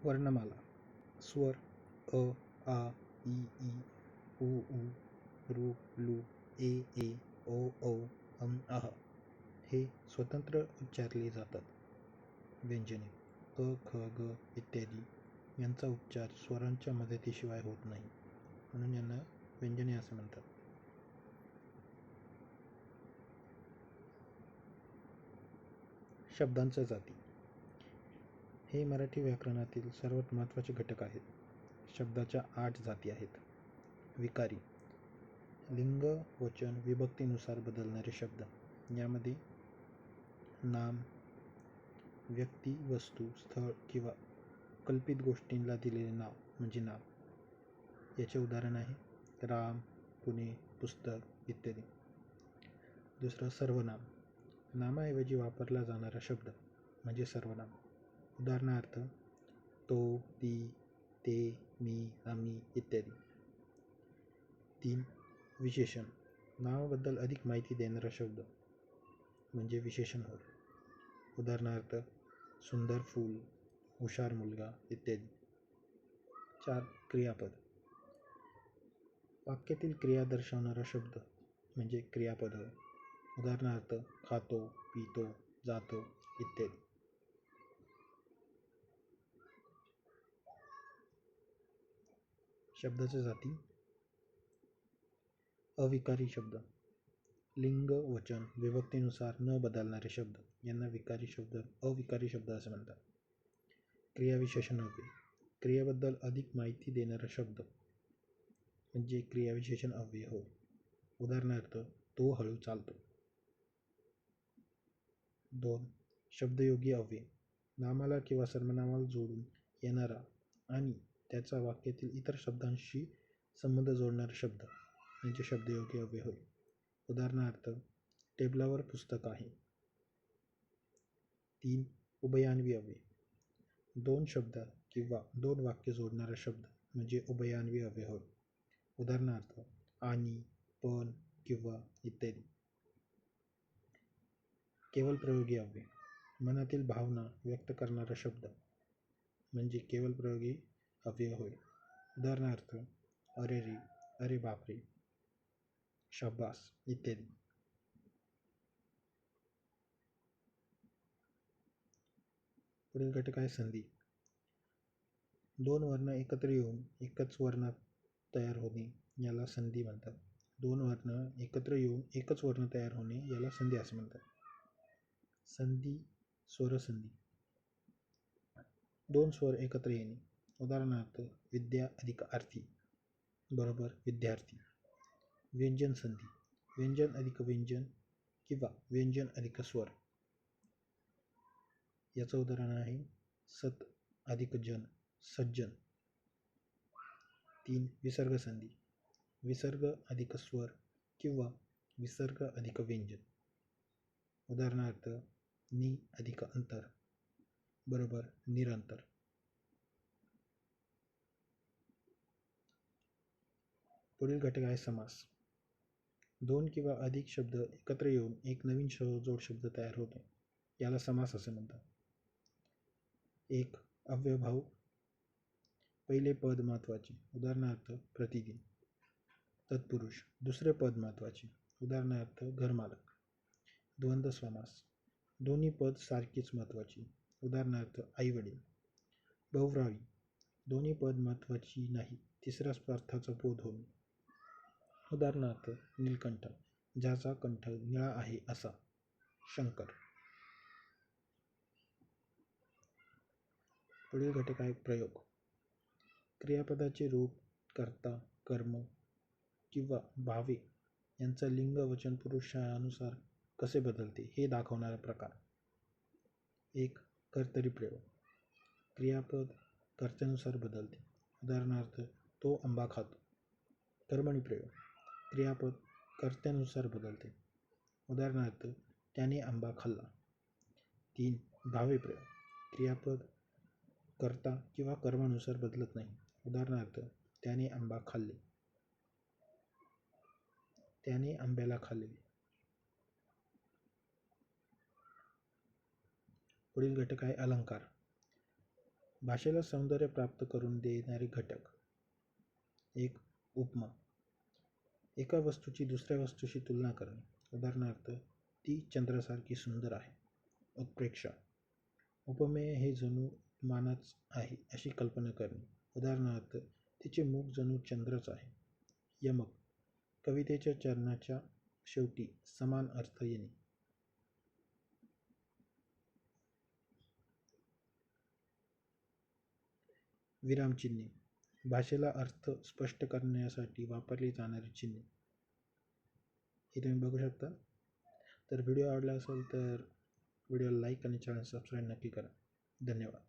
वर्णमाला स्वर अ, आ, इ, उ, ऋ, लू, ए, ओ, अह हे स्वतंत्र उच्चारले जातात. व्यंजने क, ख, ग इत्यादी यांचा उच्चार स्वरांच्या मदतीशिवाय होत नाही, म्हणून यांना व्यंजने असे म्हणतात. शब्दांच्या जाती हे मराठी व्याकरणातील सर्वात महत्त्वाचे घटक आहेत. शब्दाच्या 8 जाती आहेत. विकारी लिंग वचन विभक्तीनुसार बदलणारे शब्द. यामध्ये नाम, व्यक्ती, वस्तू, स्थळ किंवा कल्पित गोष्टींना दिलेले नाव म्हणजे नाव. याचे उदाहरण आहे राम, पुणे, पुस्तक इत्यादी. दुसरं सर्वनाम नामाऐवजी वापरला जाणारा शब्द म्हणजे सर्वनाम. उदाहरणार्थ तो, ती, ते, मी, आम्ही इत्यादी. 3. विशेषण नावाबद्दल अधिक माहिती देणारा शब्द म्हणजे विशेषण होय. उदाहरणार्थ सुंदर फूल, हुशार मुलगा इत्यादी. 4. क्रियापद वाक्यातील क्रिया दर्शवणारा शब्द म्हणजे क्रियापद होय. उदाहरणार्थ खातो, पितो, जातो इत्यादी. शब्दाच्या जाती अविकारी शब्द लिंग वचन विभक्तीनुसार न बदलणारे शब्द यांना अविकारी शब्द असे म्हणतात. क्रियाविशेषण अव्यय क्रियेबद्दल अधिक माहिती देणारा शब्द म्हणजे क्रियाविशेषण अव्यय होय. उदाहरणार्थ तो हळू चालतो. 2. शब्दयोगी अव्यय नामाला किंवा सर्वनामाला जोडून येणारा आणि त्याचा वाक्यातील इतर शब्दांशी संबंध जोडणारा शब्द म्हणजे शब्दयोगी अव्यय होय. उदाहरणार्थ टेबलावर पुस्तक आहे. 3. उभयान्वी अव्यय 2 शब्द किंवा 2 वाक्य जोडणारा शब्द म्हणजे उभयान्वी अव्यय होय. उदाहरणार्थ आणि, पण, किंवा इत्यादी. केवल प्रयोगी अव्यय मनातील भावना व्यक्त करणारा शब्द म्हणजे केवल प्रयोगी अव्यय होय. उदाहरणार्थ अरे रे, अरे बापरे, शाबास इत्यादी. पुढील घटक आहे संधी. 2 वर्ण एकत्र येऊन एकच वर्ण तयार होणे याला संधी म्हणतात. 2 वर्ण एकत्र येऊन एकच वर्ण तयार होणे याला संधी असे म्हणतात. संधी स्वरसंधी 2 स्वर एकत्र येणे. उदाहरणार्थ विद्या अधिक आरती बरोबर विद्यार्थी. व्यंजन संधी व्यंजन अधिक व्यंजन किंवा व्यंजन अधिक स्वर. याचं उदाहरण आहे सत अधिक जन सज्जन. 3. विसर्ग संधी विसर्ग अधिक स्वर किंवा विसर्ग अधिक व्यंजन. उदाहरणार्थ नि अधिक अंतर बरोबर निरंतर. पुढील घटक आहे समास. 2 किंवा अधिक शब्द एकत्र येऊन एक नवीन जोडशब्द तयार होतो याला समास असे म्हणतात. 1. अव्ययभाव पहिले पद महत्त्वाचे उदाहरणार्थ प्रतिदिन. तत्पुरुष दुसरे पद महत्त्वाचे उदाहरणार्थ घरमालक. द्वंद्व समास दोन्ही पद सारखीच महत्त्वाची उदाहरणार्थ आईवडील. बहुव्रीही दोन्ही पद महत्त्वाची नाही तिसऱ्याच अर्थाचा बोध होणे उदाहरणार्थ नीलकंठ ज्याचा कंठ निळा आहे असा शंकर. पुढील घटक आहे प्रयोग. क्रियापदाचे रूप कर्ता कर्म किंवा भावे यांचा लिंग वचन पुरुषानुसार कसे बदलते हे दाखवणारा प्रकार. 1. कर्तरी प्रयोग क्रियापद कर्त्यानुसार बदलते उदाहरणार्थ तो आंबा खातो. कर्मणी प्रयोग क्रियापद कर्त्यानुसार बदलते उदाहरणार्थ त्याने आंबा खाल्ला. 3. भावे प्रयोग क्रियापद कर्ता किंवा कर्मानुसार बदलत नाही उदाहरणार्थ त्याने आंबा खाल्ले त्याने आंब्याला खाल्ले. पुढील घटक आहे अलंकार. भाषेला सौंदर्य प्राप्त करून देणारे घटक. 1. उपमा. एका वस्तूची दुसऱ्या वस्तूशी तुलना करणे. उदाहरणार्थ, ती चंद्रासारखी सुंदर आहे. उत्प्रेक्षा. उपमेय हे जणू उपमानच आहे अशी कल्पना करणे. उदाहरणार्थ, तिचे मुख जणू चंद्रच आहे. यमक. कवितेच्या चरणाच्या शेवटी समान अर्थ येणे. विरामचिन्हे. भाषेला अर्थ स्पष्ट करण्यासाठी वापरली जाणारी चिन्हे. हे तुम्ही बघू शकता. तर व्हिडिओ आवडला असेल तर व्हिडिओला लाईक आणि चॅनल सबस्क्राईब नक्की करा. धन्यवाद.